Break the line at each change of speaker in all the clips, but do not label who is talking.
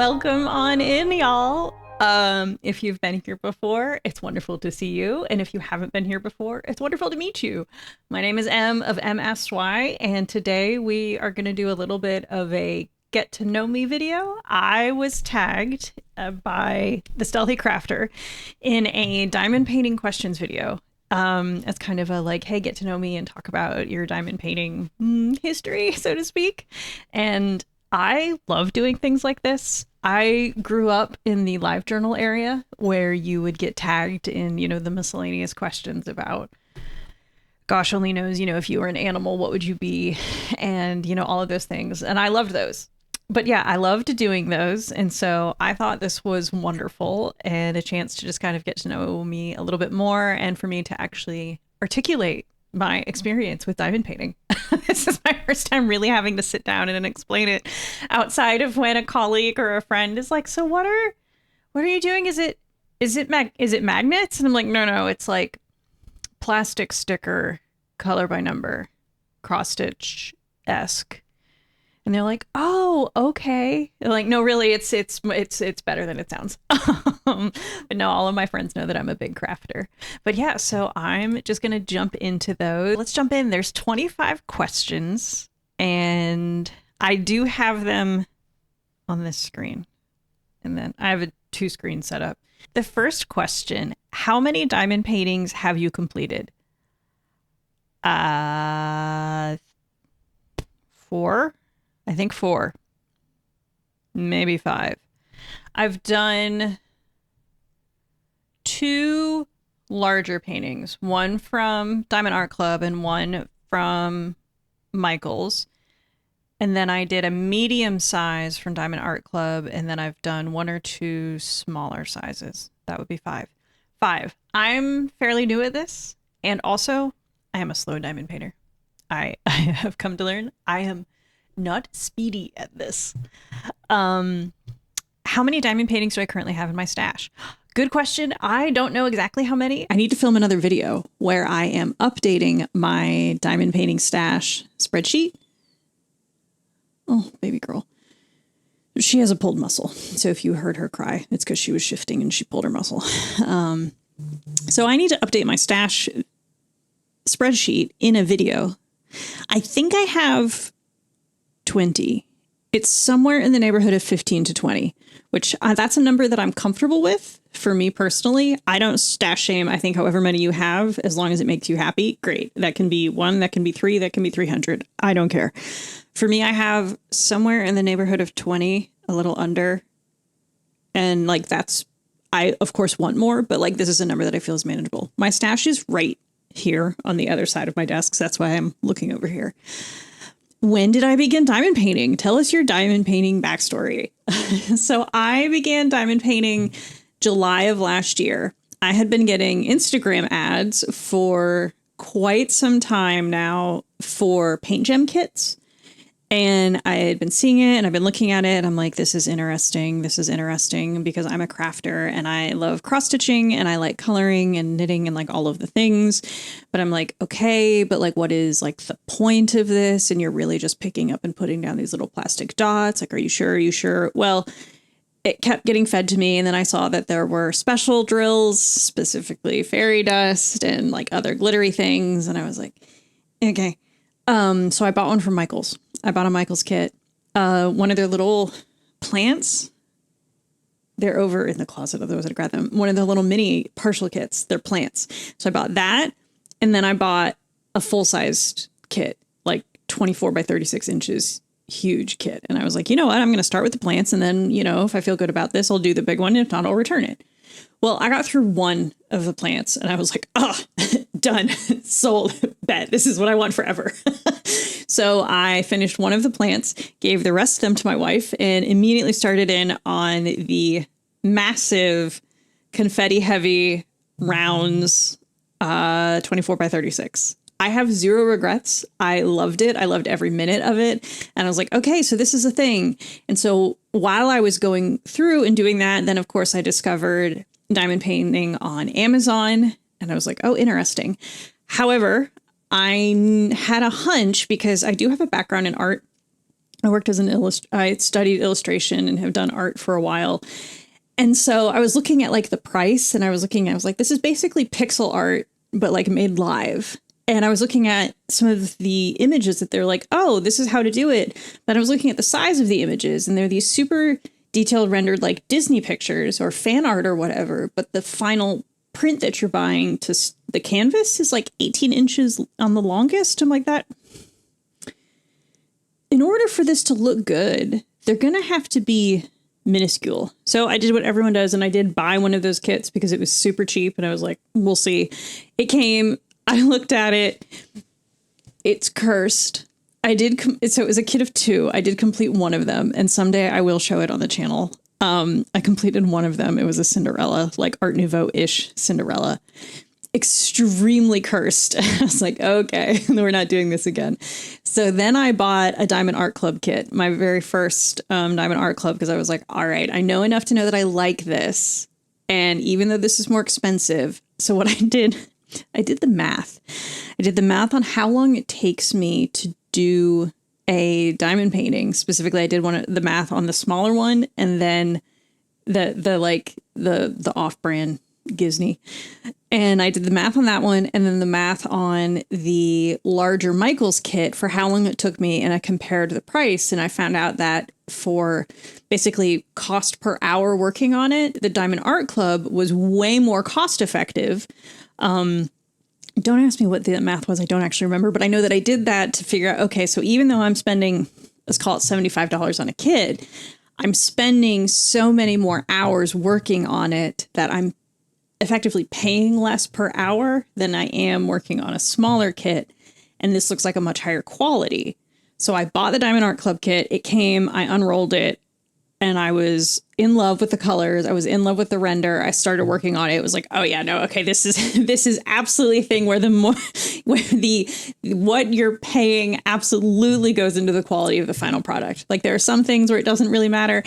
Welcome on in, y'all. If you've been here before, it's wonderful to see you. And if you haven't been here before, it's wonderful to meet you. My name is Em of MSY, and today we are going to do a little bit of a get to know me video. I was tagged by the Stealthy Crafter in a diamond painting questions video. As kind of a like, hey, get to know me and talk about your diamond painting history, so to speak. And I love doing things like this. I grew up in the live journal area where you would get tagged in, the miscellaneous questions about, gosh only knows, if you were an animal, what would you be? And, all of those things. And I loved those. But yeah, I loved doing those. And so I thought this was wonderful and a chance to just kind of get to know me a little bit more and for me to actually articulate my experience with diamond painting. This is my first time really having to sit down and explain it outside of when a colleague or a friend is like, so what are you doing? Is it magnets? And I'm like, no, it's like plastic sticker, color by number, cross stitch esque. And they're like, oh, okay. They're like, no, really, it's better than it sounds. But no, all of my friends know that I'm a big crafter. But yeah, so I'm just going to jump into those. Let's jump in. There's 25 questions, and I do have them on this screen. And then I have a 2-screen setup. The first question, how many diamond paintings have you completed? 4. I think 4, maybe 5. I've done 2 larger paintings, one from Diamond Art Club and one from Michaels. And then I did a medium size from Diamond Art Club. And then I've done 1 or 2 smaller sizes. That would be 5. 5. I'm fairly new at this. And also, I am a slow diamond painter. I have come to learn I am not speedy at this. How many diamond paintings do I currently have in my stash? Good question. I don't know exactly how many. I need to film another video where I am updating my diamond painting stash spreadsheet. Oh, baby girl. She has a pulled muscle. So if you heard her cry, it's because she was shifting and she pulled her muscle. So I need to update my stash spreadsheet in a video. I think I have 20. It's somewhere in the neighborhood of 15 to 20, which that's a number that I'm comfortable with. For me personally, I don't stash shame. I think however many you have, as long as it makes you happy, great. That can be 1, that can be 3, that can be 300. I don't care. For me, I have somewhere in the neighborhood of 20, a little under. And like I of course want more, but like this is a number that I feel is manageable. My stash is right here on the other side of my desk. So that's why I'm looking over here. When did I begin diamond painting? Tell us your diamond painting backstory. So I began diamond painting July of last year. I had been getting Instagram ads for quite some time now for paint gem kits. And I had been seeing it and I've been looking at it. I'm like, this is interesting. This is interesting because I'm a crafter and I love cross stitching and I like coloring and knitting and like all of the things. But I'm like, okay, but like, what is like the point of this? And you're really just picking up and putting down these little plastic dots. Like, are you sure? Are you sure? Well, it kept getting fed to me. And then I saw that there were special drills, specifically fairy dust and like other glittery things. And I was like, okay. So I bought one from Michaels. I bought a Michaels kit. One of their little plants. They're over in the closet of those that grabbed them. One of the little mini partial kits. They're plants. So I bought that. And then I bought a full-sized kit, like 24 by 36 inches, huge kit. And I was like, you know what? I'm going to start with the plants. And then, if I feel good about this, I'll do the big one. If not, I'll return it. Well, I got through one of the plants and I was like, done, sold, bet. This is what I want forever. So I finished one of the plants, gave the rest of them to my wife, and immediately started in on the massive confetti heavy rounds, 24 by 36. I have zero regrets. I loved it. I loved every minute of it. And I was like, okay, so this is a thing. And so while I was going through and doing that, then of course I discovered diamond painting on Amazon. And I was like, oh, interesting. However, I had a hunch because I do have a background in art
I worked as I studied illustration and have done art for a while. And so I was looking at like the price and I was like, this is basically pixel art, but like made live. And I was looking at some of the images that they're like, oh, this is how to do it. But I was looking at the size of the images and they're these super detailed rendered like Disney pictures or fan art or whatever. But the final print that you're buying to the canvas is like 18 inches on the longest. I'm like that. In order for this to look good, they're going to have to be minuscule. So I did what everyone does, and I did buy one of those kits because it was super cheap, and I was like, we'll see. It came, I looked at it, it's cursed. So it was a kit of 2. I did complete one of them, and someday I will show it on the channel. I completed one of them. It was a Cinderella, like Art Nouveau-ish Cinderella. Extremely cursed. I was like, okay, we're not doing this again. So then I bought a Diamond Art Club kit, my very first Diamond Art Club, because I was like, all right, I know enough to know that I like this. And even though this is more expensive, so what I did the math. I did the math on how long it takes me to do a diamond painting. Specifically, I did the math on the smaller one and then the off-brand Gisney. And I did the math on that one and then the math on the larger Michaels kit for how long it took me. And I compared the price and I found out that for basically cost per hour working on it, the Diamond Art Club was way more cost effective. Don't ask me what the math was. I don't actually remember, but I know that I did that to figure out, okay, so even though I'm spending, let's call it $75 on a kit, I'm spending so many more hours working on it that I'm effectively paying less per hour than I am working on a smaller kit. And this looks like a much higher quality. So I bought the Diamond Art Club kit. It came, I unrolled it, and I was in love with the colors. I was in love with the render. I started working on it. It was like, oh yeah, no, okay, this is absolutely a thing where what you're paying absolutely goes into the quality of the final product. Like there are some things where it doesn't really matter.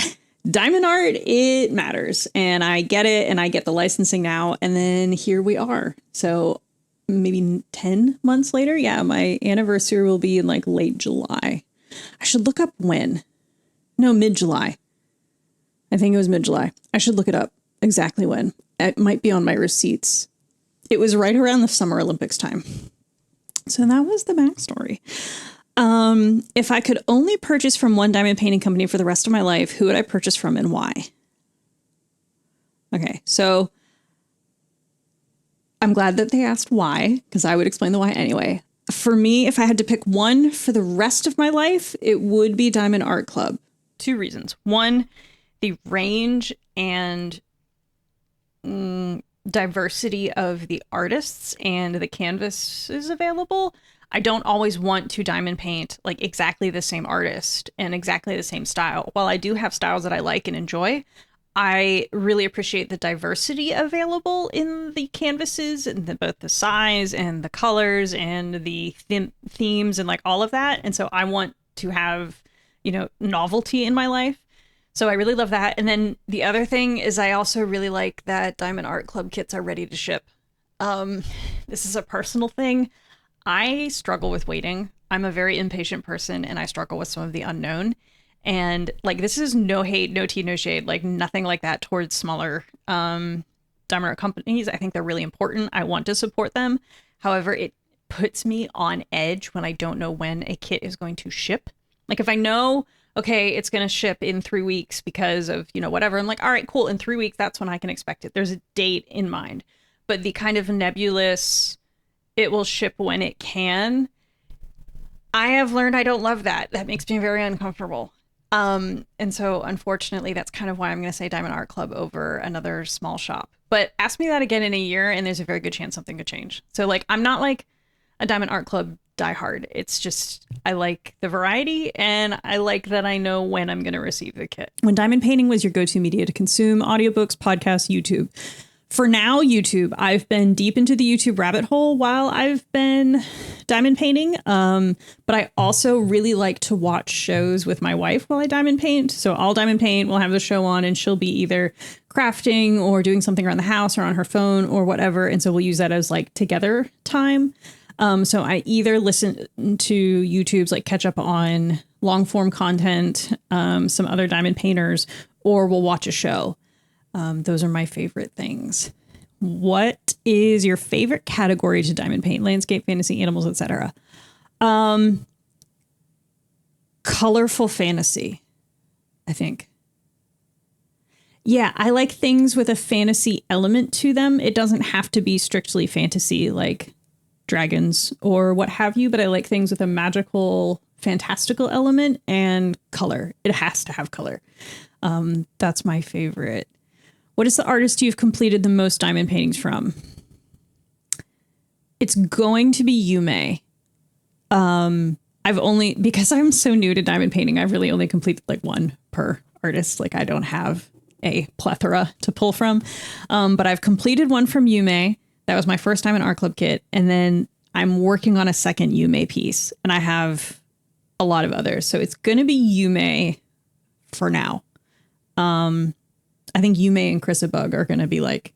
Diamond art, it matters. And I get it, and I get the licensing now. And then here we are. So maybe 10 months later. Yeah, my anniversary will be in like late July. I should look up when. No, mid-July. I think it was mid-July. I should look it up exactly when. It might be on my receipts. It was right around the Summer Olympics time. So that was the backstory. If I could only purchase from one diamond painting company for the rest of my life, who would I purchase from and why? Okay, so I'm glad that they asked why, because I would explain the why anyway. For me, if I had to pick one for the rest of my life, it would be Diamond Art Club.
2 reasons. One, the range and diversity of the artists and the canvases available. I don't always want to diamond paint like exactly the same artist and exactly the same style. While I do have styles that I like and enjoy, I really appreciate the diversity available in the canvases and both the size and the colors and the themes and like all of that. And so I want to have, novelty in my life. So I really love that. And then the other thing is I also really like that Diamond Art Club kits are ready to ship. This is a personal thing. I struggle with waiting. I'm a very impatient person and I struggle with some of the unknown. And like, this is no hate, no tea, no shade, like nothing like that towards smaller diamond art companies. I think they're really important. I want to support them. However, it puts me on edge when I don't know when a kit is going to ship. Like if I know, okay, it's going to ship in 3 weeks because of, whatever. I'm like, all right, cool. In 3 weeks, that's when I can expect it. There's a date in mind. But the kind of nebulous, it will ship when it can, I have learned I don't love that. That makes me very uncomfortable. And so unfortunately, that's kind of why I'm going to say Diamond Art Club over another small shop. But ask me that again in a year and there's a very good chance something could change. So like, I'm not like a Diamond Art Club diehard. It's just, I like the variety and I like that I know when I'm going to receive the kit.
When diamond painting was your go-to media to consume, audiobooks, podcasts, YouTube. For now, YouTube. I've been deep into the YouTube rabbit hole while I've been diamond painting. But I also really like to watch shows with my wife while I diamond paint. So I'll diamond paint, we'll have the show on and she'll be either crafting or doing something around the house or on her phone or whatever. And so we'll use that as like together time. So I either listen to YouTube's like catch up on long form content, some other diamond painters, or we'll watch a show. Those are my favorite things. What is your favorite category to diamond paint? Landscape, fantasy, animals, etc. Colorful fantasy, I think. Yeah, I like things with a fantasy element to them. It doesn't have to be strictly fantasy like dragons or what have you, but I like things with a magical, fantastical element and color. It has to have color. That's my favorite. What is the artist you've completed the most diamond paintings from? It's going to be Yume. Because I'm so new to diamond painting, I've really only completed like one per artist. Like I don't have a plethora to pull from. But I've completed one from Yume. That was my first Diamond Art Club kit. And then I'm working on a second Yume piece, and I have a lot of others. So it's going to be Yume for now. I think Yume and Chrysibug are going to be like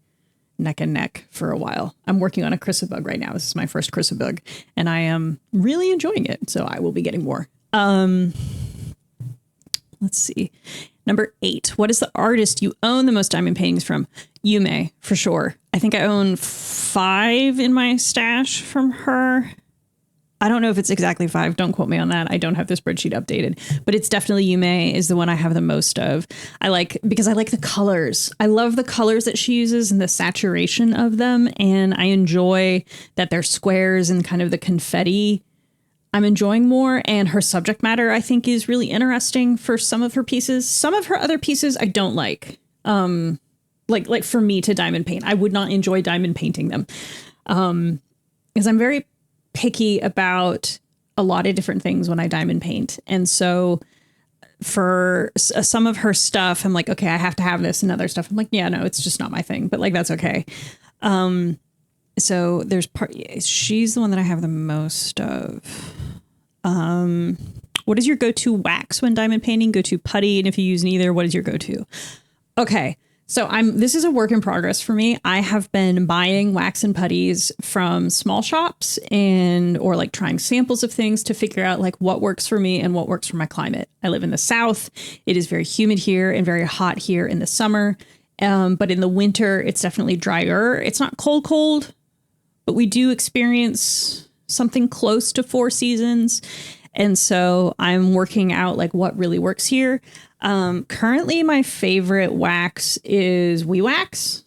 neck and neck for a while. I'm working on a Chrysibug right now. This is my first Chrysibug, and I am really enjoying it. So I will be getting more. Let's see. Number 8. What is the artist you own the most diamond paintings from? Yume, for sure. I think I own 5 in my stash from her. I don't know if it's exactly 5. Don't quote me on that. I don't have the spreadsheet updated, but it's definitely Yume is the one I have the most of. Because I like the colors. I love the colors that she uses and the saturation of them. And I enjoy that they're squares and kind of the confetti I'm enjoying more. And her subject matter, I think, is really interesting for some of her pieces. Some of her other pieces I don't like. Like for me to diamond paint, I would not enjoy diamond painting them. Because I'm very picky about a lot of different things when I diamond paint. And so for some of her stuff, I'm like, okay, I have to have this, and other stuff I'm like, yeah, no, it's just not my thing, but like, that's okay. So there's she's the one that I have the most of. What is your go-to wax when diamond painting? Go-to putty? And if you use neither, what is your go-to? Okay. So this is a work in progress for me. I have been buying wax and putties from small shops or like trying samples of things to figure out like what works for me and what works for my climate. I live in the South. It is very humid here and very hot here in the summer. But in the winter, it's definitely drier. It's not cold, but we do experience something close to 4 seasons. And so I'm working out like what really works here. Currently my favorite wax is WeWax.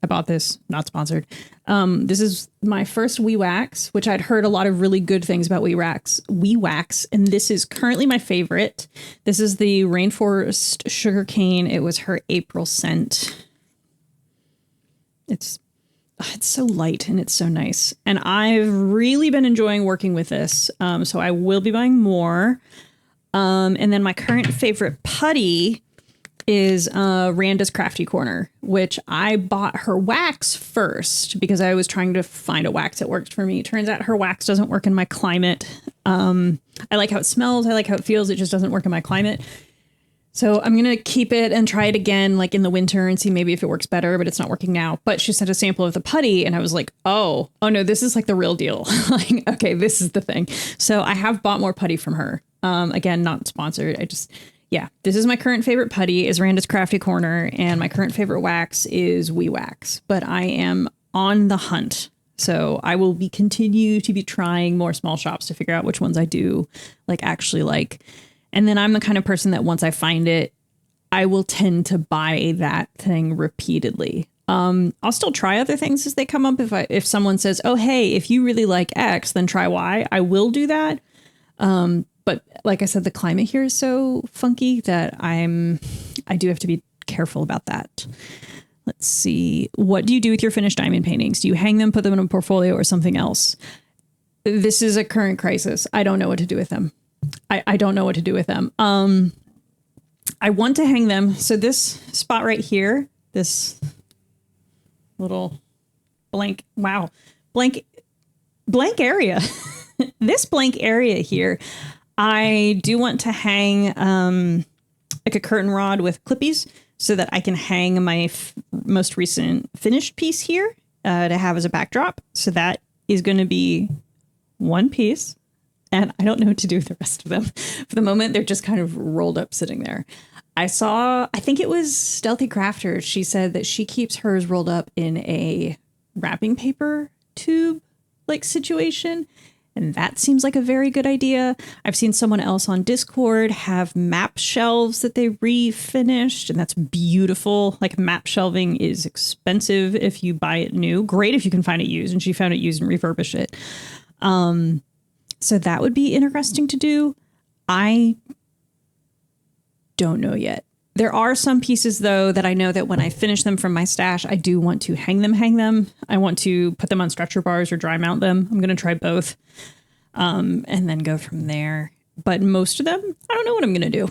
I bought this, not sponsored. This is my first WeWax, which I'd heard a lot of really good things about WeWax. And this is currently my favorite. This is the Rainforest Sugarcane. It was her April scent. It's so light and it's so nice. And I've really been enjoying working with this. So I will be buying more. And then my current favorite putty is Randa's Crafty Corner, which I bought her wax first because I was trying to find a wax that worked for me. Turns out her wax doesn't work in my climate. I like how it smells. I like how it feels. It just doesn't work in my climate. So I'm going to keep it and try it again, like in the winter, and see maybe if it works better, but it's not working now. But she sent a sample of the putty and I was like, oh no, this is like the real deal. Like, okay, this is the thing. So I have bought more putty from her. Again, not sponsored. This is my current favorite putty is Randa's Crafty Corner, and my current favorite wax is WeWax, but I am on the hunt. So I will continue to be trying more small shops to figure out which ones I do actually like. And then I'm the kind of person that once I find it, I will tend to buy that thing repeatedly. I'll still try other things as they come up. If someone says, oh, hey, if you really like X, then try Y, I will do that. But like I said, the climate here is so funky that I do have to be careful about that. Let's see. What do you do with your finished diamond paintings? Do you hang them, put them in a portfolio, or something else? This is a current crisis. I don't know what to do with them. I don't know what to do with them. I want to hang them. So this spot right here, this little blank area, this blank area here, I do want to hang like a curtain rod with clippies so that I can hang my most recent finished piece here to have as a backdrop. So that is going to be one piece. and I don't know what to do with the rest of them. For the moment, they're just kind of rolled up sitting there. I think it was Stealthy Crafter. She said that she keeps hers rolled up in a wrapping paper tube like situation. And that seems like a very good idea. I've seen someone else on Discord have map shelves that they refinished, and that's beautiful. Like, map shelving is expensive if you buy it new. Great if you can find it used, and she found it used and refurbished it. So that would be interesting to do. I don't know yet. There are some pieces, though, that I know that when I finish them from my stash, I do want to hang them. I want to put them on stretcher bars or dry mount them. I'm going to try both and then go from there. But most of them, I don't know what I'm going to do.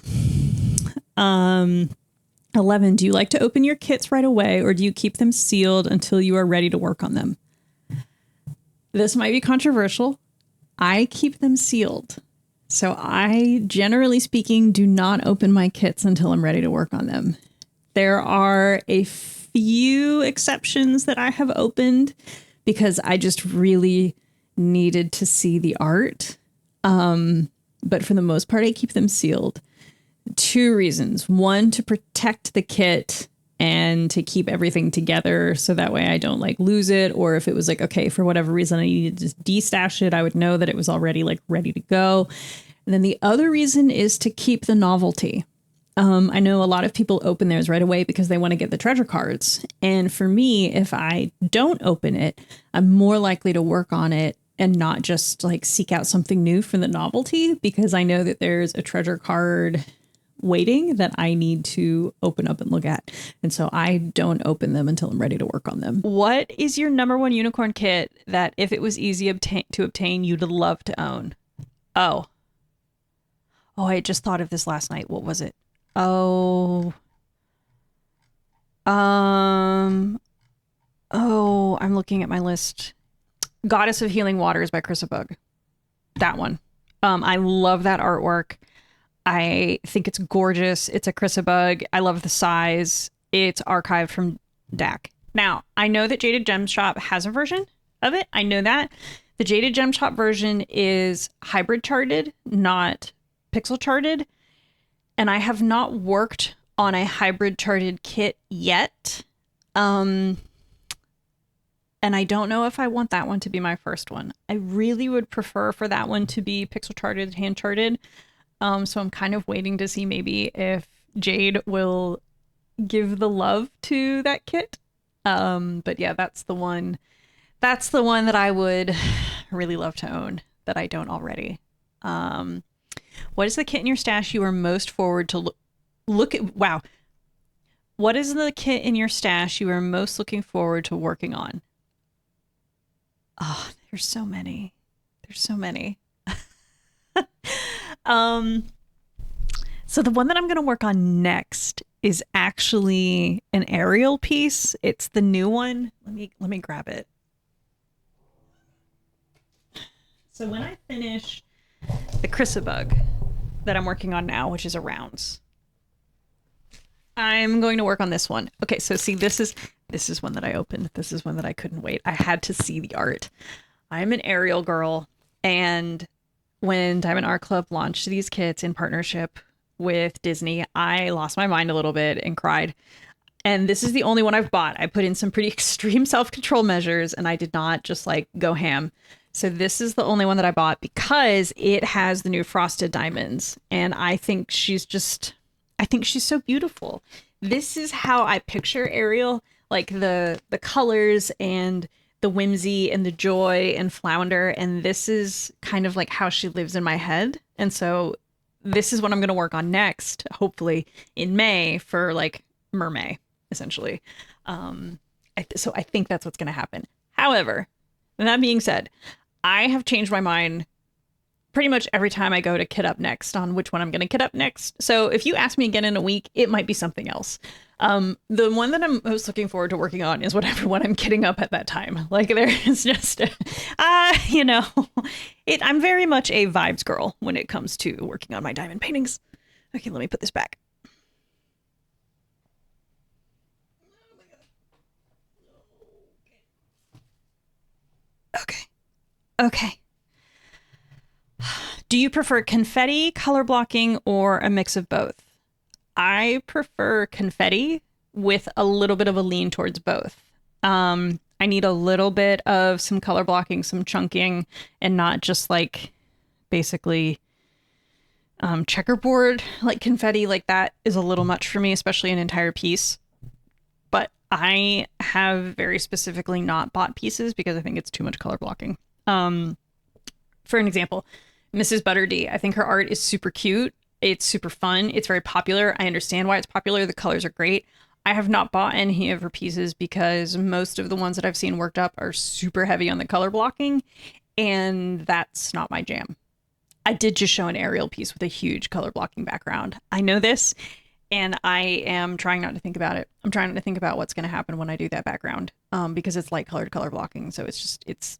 11, do you like to open your kits right away, or do you keep them sealed until you are ready to work on them? This might be controversial. I keep them sealed. So I, generally speaking, do not open my kits until I'm ready to work on them. There are a few exceptions that I have opened because I just really needed to see the art. But for the most part, I keep them sealed. 2 reasons. 1, to protect the kit and to keep everything together so that way I don't like lose it, or if it was like, okay, for whatever reason I needed to destash it, I would know that it was already like ready to go. And then the other reason is to keep the novelty. I know a lot of people open theirs right away because they want to get the treasure cards. And for me, if I don't open it, I'm more likely to work on it and not just like seek out something new for the novelty, because I know that there's a treasure card waiting that I need to open up and look at. And so I don't open them until I'm ready to work on them.
What is your number one unicorn kit that if it was easy to obtain, you'd love to own? Oh, I just thought of this last night. What was it? Oh, I'm looking at my list. Goddess of Healing Waters by Chrysabug. That one. I love that artwork. I think it's gorgeous. It's a Chrysabug. I love the size. It's archived from DAC. Now, I know that Jaded Gem Shop has a version of it. I know that. The Jaded Gem Shop version is hybrid charted, not pixel charted. And I have not worked on a hybrid charted kit yet. And I don't know if I want that one to be my first one. I really would prefer for that one to be pixel charted, hand charted. So I'm kind of waiting to see maybe if Jade will give the love to that kit. But yeah, that's the one that I would really love to own that I don't already. What is the kit in your stash you are most forward to look at? Wow. What is the kit in your stash you are most looking forward to working on? Oh, there's so many. So the one that I'm going to work on next is actually an aerial piece. It's the new one. Let me grab it. So when I finish the Chrysabug that I'm working on now, which is a rounds, I'm going to work on this one. Okay, so see, this is one that I opened. This is one that I couldn't wait. I had to see the art. I'm an aerial girl, and when Diamond Art Club launched these kits in partnership with Disney, I lost my mind a little bit and cried. And this is the only one I've bought. I put in some pretty extreme self-control measures, and I did not just like go ham. So this is the only one that I bought because it has the new frosted diamonds. And I think she's so beautiful. This is how I picture Ariel, like the colors and the whimsy and the joy and flounder. And this is kind of like how she lives in my head. And so this is what I'm going to work on next, hopefully in May for like Mermay, essentially. So I think that's what's going to happen. However, that being said, I have changed my mind pretty much every time I go to kit up next on which one I'm going to kit up next. So if you ask me again in a week, it might be something else. The one that I'm most looking forward to working on is whatever one I'm kitting up at that time. Like there is just, I'm very much a vibes girl when it comes to working on my diamond paintings. Okay, let me put this back. Okay. Do you prefer confetti, color blocking, or a mix of both? I prefer confetti with a little bit of a lean towards both. I need a little bit of some color blocking, some chunking, and not just like basically checkerboard like confetti. Like that is a little much for me, especially an entire piece. But I have very specifically not bought pieces because I think it's too much color blocking. For an example, Mrs. Butterdy, I think her art is super cute. It's super fun. It's very popular. I understand why it's popular. The colors are great. I have not bought any of her pieces because most of the ones that I've seen worked up are super heavy on the color blocking, and that's not my jam. I did just show an aerial piece with a huge color blocking background. I know this, and I am trying not to think about it. I'm trying not to think about what's going to happen when I do that background, because it's light colored color blocking. So it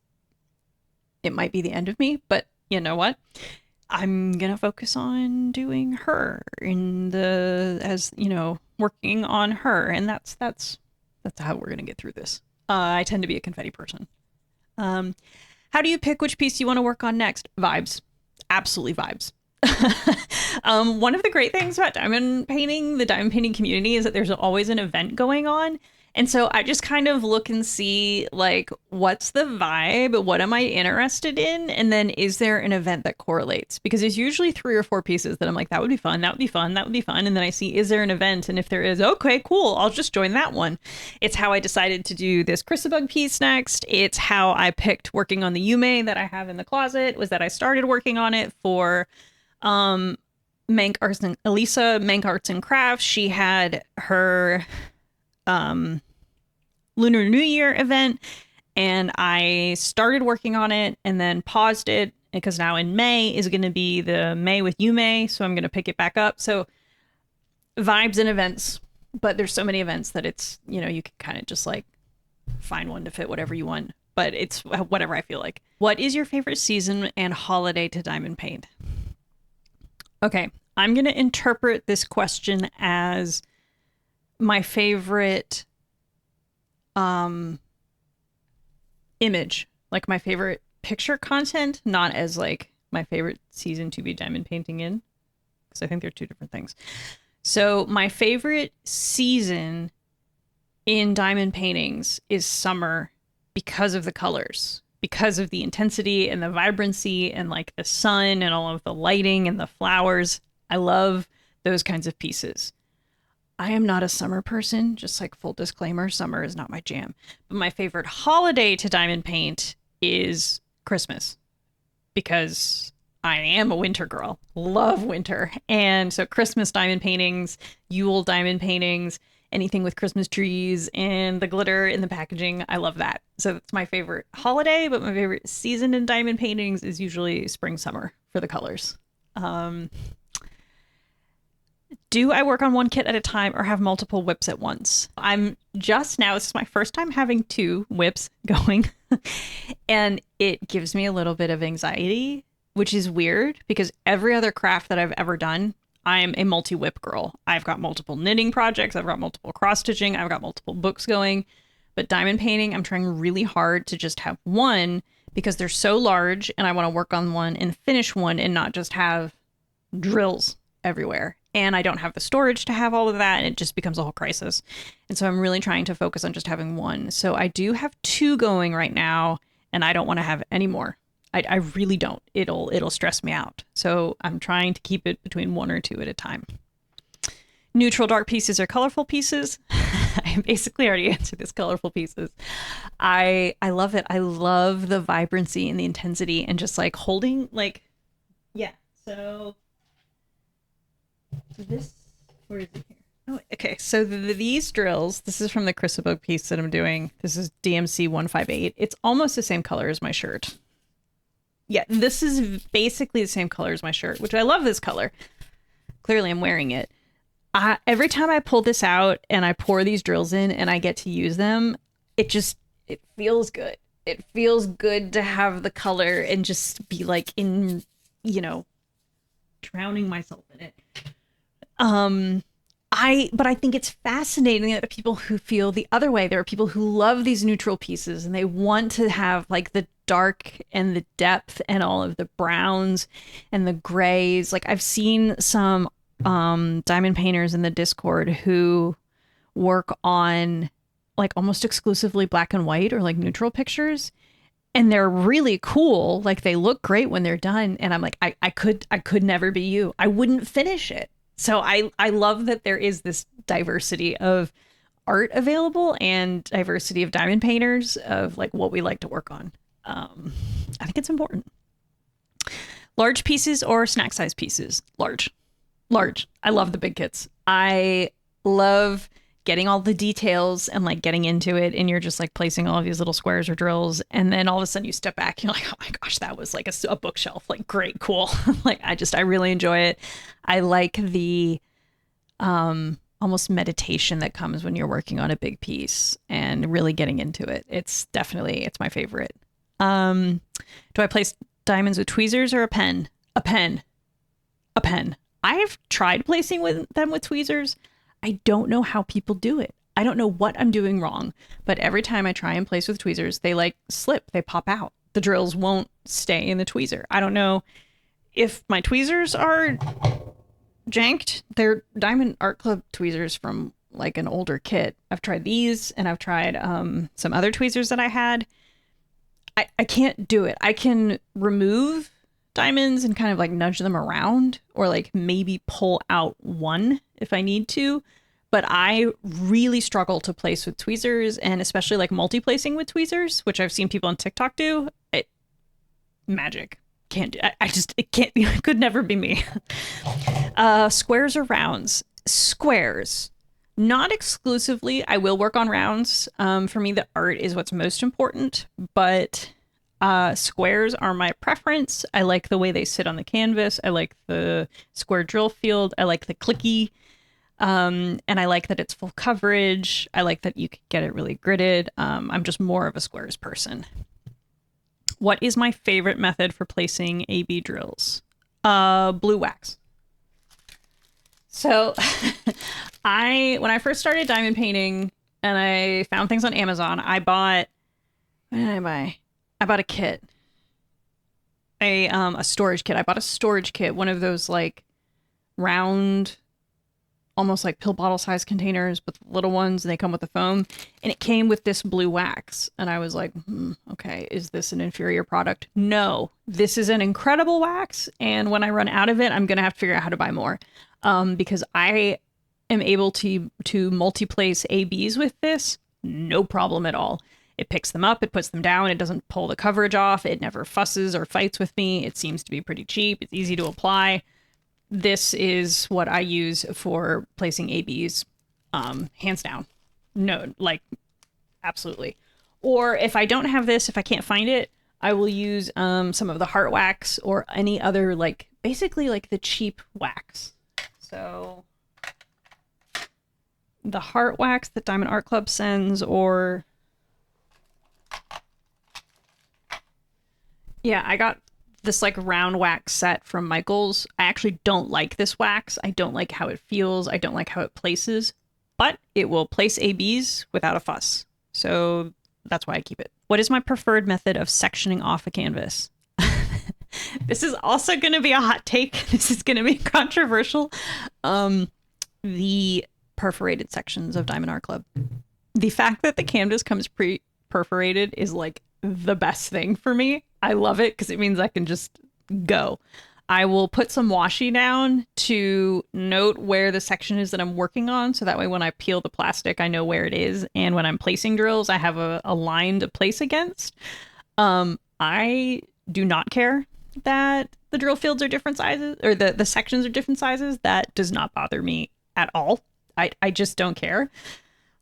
might be the end of me, but you know what? I'm gonna focus on doing her in the as you know working on her, and that's how we're gonna get through this. I tend to be a confetti person. Um, how do you pick which piece you want to work on next? Vibes, absolutely vibes. One of the great things about diamond painting, the diamond painting community, is that there's always an event going on. And so I just kind of look and see, like, what's the vibe? What am I interested in? And then is there an event that correlates? Because there's usually 3 or 4 pieces that I'm like, that would be fun. That would be fun. That would be fun. And then I see, is there an event? And if there is, okay, cool. I'll just join that one. It's how I decided to do this Chrysabug piece next. It's how I picked working on the Yume that I have in the closet, was that I started working on it for Mank Arts and Elisa Mank Arts and Crafts. She had her Lunar New Year event, and I started working on it and then paused it because now in May is going to be the May with Yume, so I'm going to pick it back up. So vibes and events, but there's so many events that it's, you can kind of just like find one to fit whatever you want, but it's whatever I feel like. What is your favorite season and holiday to diamond paint? Okay, I'm going to interpret this question as my favorite image, like my favorite picture content, not as like my favorite season to be diamond painting in, because I think they're two different things. So my favorite season in diamond paintings is summer because of the colors, because of the intensity and the vibrancy and like the sun and all of the lighting and the flowers. I love those kinds of pieces. I am not a summer person, just like full disclaimer, summer is not my jam. But my favorite holiday to diamond paint is Christmas because I am a winter girl, love winter. And so Christmas diamond paintings, Yule diamond paintings, anything with Christmas trees and the glitter in the packaging, I love that. So that's my favorite holiday, but my favorite season in diamond paintings is usually spring, summer for the colors. Do I work on one kit at a time or have multiple whips at once? I'm just now, this is my first time having 2 whips going, and it gives me a little bit of anxiety, which is weird because every other craft that I've ever done, I'm a multi-whip girl. I've got multiple knitting projects, I've got multiple cross-stitching, I've got multiple books going, but diamond painting, I'm trying really hard to just have one because they're so large and I want to work on one and finish one and not just have drills everywhere. And I don't have the storage to have all of that, and it just becomes a whole crisis. And so I'm really trying to focus on just having one. So I do have 2 going right now, and I don't want to have any more. I really don't. It'll stress me out. So I'm trying to keep it between 1 or 2 at a time. Neutral dark pieces or colorful pieces? I basically already answered this. Colorful pieces. I love it. I love the vibrancy and the intensity and just like holding like, yeah. So this, where is it here? Oh, okay. So these drills, this is from the Chrysabug piece that I'm doing. This is DMC 158. It's almost the same color as my shirt. Yeah, this is basically the same color as my shirt, which I love this color. Clearly I'm wearing it. Every time I pull this out and I pour these drills in and I get to use them, it feels good. It feels good to have the color and just be like in, drowning myself in it. but I think it's fascinating that people who feel the other way. There are people who love these neutral pieces and they want to have like the dark and the depth and all of the browns and the grays. Like I've seen some diamond painters in the Discord who work on like almost exclusively black and white or like neutral pictures, and they're really cool. Like they look great when they're done, and I'm like, I could never be you. I wouldn't finish it. So I love that there is this diversity of art available and diversity of diamond painters of like what we like to work on. I think it's important. Large pieces or snack size pieces? Large. I love the big kits. I love getting all the details and like getting into it, and you're just like placing all of these little squares or drills, and then all of a sudden you step back and you're like, oh my gosh, that was like a bookshelf. Like great, cool. Like I really enjoy it. I like the almost meditation that comes when you're working on a big piece and really getting into it. It's my favorite. Do I place diamonds with tweezers or a pen? A pen. I've tried placing them with tweezers. I don't know how people do it. I don't know what I'm doing wrong, but every time I try and place with tweezers, they like slip, they pop out. The drills won't stay in the tweezer. I don't know if my tweezers are janked. They're Diamond Art Club tweezers from like an older kit. I've tried these and I've tried some other tweezers that I had. I can't do it. I can remove diamonds and kind of like nudge them around or like maybe pull out one if I need to. But I really struggle to place with tweezers, and especially like multi-placing with tweezers, which I've seen people on TikTok do. Magic. Can't do. It can't. It could never be me. Squares or rounds? Squares. Not exclusively. I will work on rounds. For me, the art is what's most important, but squares are my preference. I like the way they sit on the canvas. I like the square drill field. I like the clicky. And I like that it's full coverage. I like that you can get it really gridded. I'm just more of a squares person. What is my favorite method for placing AB drills? Blue wax. So when I first started diamond painting and I found things on Amazon, what did I buy? I bought a kit. A storage kit. I bought a storage kit, one of those like round, almost like pill bottle size containers, but the little ones, and they come with the foam. And it came with this blue wax. And I was like, okay, is this an inferior product? No, this is an incredible wax. And when I run out of it, I'm going to have to figure out how to buy more. Because I am able to multi-place ABs with this. No problem at all. It picks them up, it puts them down, it doesn't pull the coverage off, it never fusses or fights with me. It seems to be pretty cheap, it's easy to apply. This is what I use for placing ABs, hands down. No, like, absolutely. Or if I don't have this, if I can't find it, I will use some of the heart wax or any other, like, basically like the cheap wax. So the heart wax that Diamond Art Club sends, or yeah, I got this like round wax set from Michaels. I actually don't like this wax. I don't like how it feels. I don't like how it places, but it will place ABs without a fuss. So that's why I keep it. What is my preferred method of sectioning off a canvas? This is also going to be a hot take. This is going to be controversial. The perforated sections of Diamond Art Club. The fact that the canvas comes pre-perforated is like the best thing for me. I love it because it means I can just go. I will put some washi down to note where the section is that I'm working on. So that way when I peel the plastic, I know where it is. And when I'm placing drills, I have a line to place against. I do not care that the drill fields are different sizes, or the sections are different sizes. That does not bother me at all. I just don't care.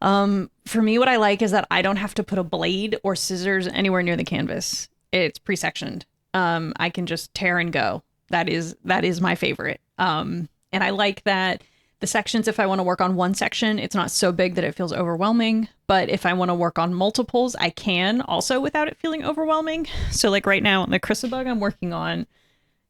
For me, what I like is that I don't have to put a blade or scissors anywhere near the canvas. It's pre-sectioned. I can just tear and go. That is my favorite. And I like that the sections, if I want to work on one section, it's not so big that it feels overwhelming. But if I want to work on multiples, I can also without it feeling overwhelming. So like right now on the Chrysabug, I'm working on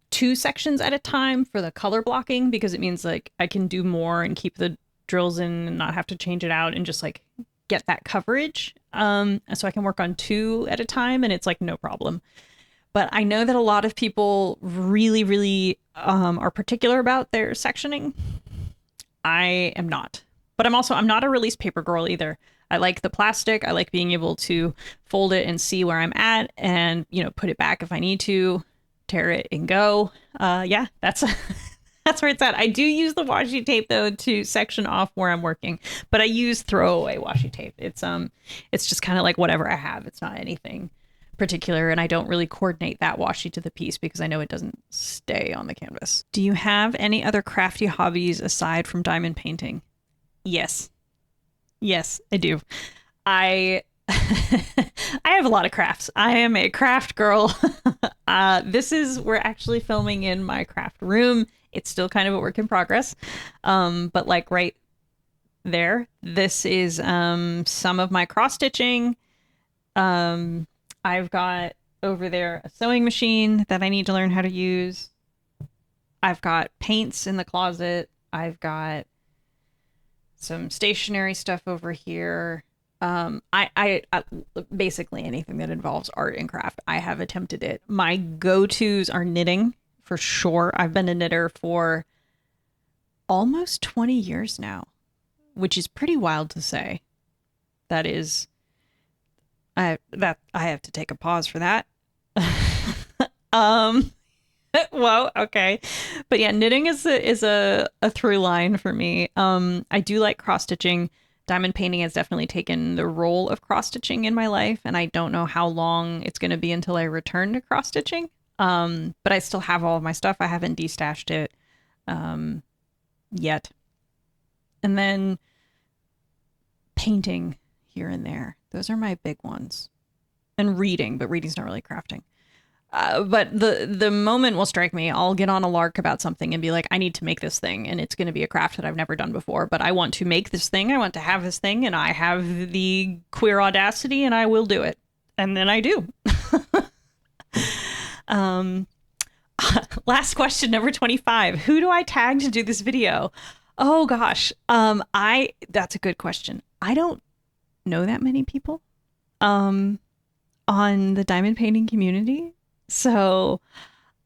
2 sections at a time for the color blocking, because it means like I can do more and keep the drills in and not have to change it out and just like get that coverage. So I can work on 2 at a time and it's like no problem. But I know that a lot of people really, really are particular about their sectioning. I am not. But I'm not a release paper girl either. I like the plastic. I like being able to fold it and see where I'm at and, put it back if I need to, tear it and go. Yeah, that's that's where it's at. I do use the washi tape though to section off where I'm working, but I use throwaway washi tape. It's just kind of like whatever I have. It's not anything particular, and I don't really coordinate that washi to the piece because I know it doesn't stay on the canvas. Do you have any other crafty hobbies aside from diamond painting? Yes, I do. I I have a lot of crafts. I am a craft girl. We're actually filming in my craft room. It's still kind of a work in progress. But like right there, this is some of my cross stitching. I've got over there a sewing machine that I need to learn how to use. I've got paints in the closet. I've got some stationery stuff over here. I basically anything that involves art and craft, I have attempted it. My go-tos are knitting for sure. I've been a knitter for almost 20 years now, which is pretty wild to say. That is, I have to take a pause for that. Whoa, okay. But yeah, knitting is a through line for me. I do like cross stitching. Diamond painting has definitely taken the role of cross stitching in my life, and I don't know how long it's going to be until I return to cross stitching. But I still have all of my stuff. I haven't destashed it yet. And then painting here and there. Those are my big ones. And reading, but reading's not really crafting. But the moment will strike me. I'll get on a lark about something and be like, I need to make this thing. And it's going to be a craft that I've never done before. But I want to make this thing. I want to have this thing. And I have the queer audacity and I will do it. And then I do. Last question, number 25. Who do I tag to do this video? Oh, gosh. That's a good question. I don't know that many people on the diamond painting community. So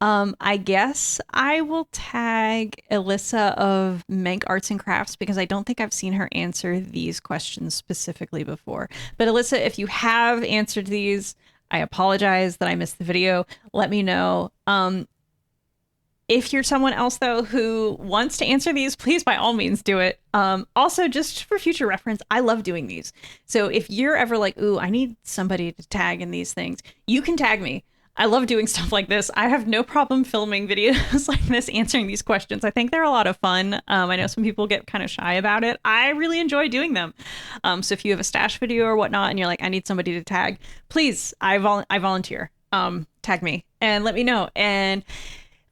I guess I will tag Alyssa of Mank Arts and Crafts because I don't think I've seen her answer these questions specifically before. But Alyssa, if you have answered these, I apologize that I missed the video. Let me know. If you're someone else, though, who wants to answer these, please, by all means, do it. Also, just for future reference, I love doing these. So if you're ever like, ooh, I need somebody to tag in these things, you can tag me. I love doing stuff like this. I have no problem filming videos like this, answering these questions. I think they're a lot of fun. I know some people get kind of shy about it. I really enjoy doing them. So if you have a stash video or whatnot and you're like, I need somebody to tag, please, I volunteer. Tag me and let me know.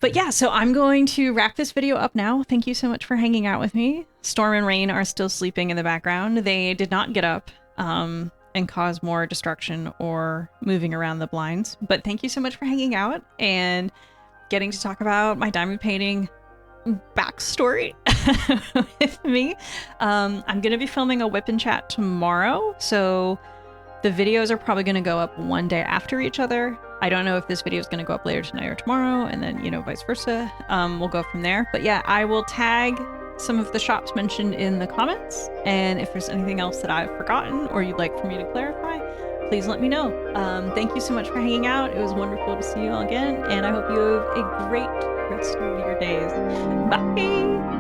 But yeah, so I'm going to wrap this video up now. Thank you so much for hanging out with me. Storm and Rain are still sleeping in the background. They did not get up and cause more destruction or moving around the blinds. But thank you so much for hanging out and getting to talk about my diamond painting backstory with me. I'm going to be filming a whip and chat tomorrow. So the videos are probably going to go up one day after each other. I don't know if this video is going to go up later tonight or tomorrow, and then, vice versa. We'll go from there. But yeah, I will tag some of the shops mentioned in the comments. And if there's anything else that I've forgotten or you'd like for me to clarify, please let me know. Thank you so much for hanging out. It was wonderful to see you all again. And I hope you have a great rest of your days. Bye.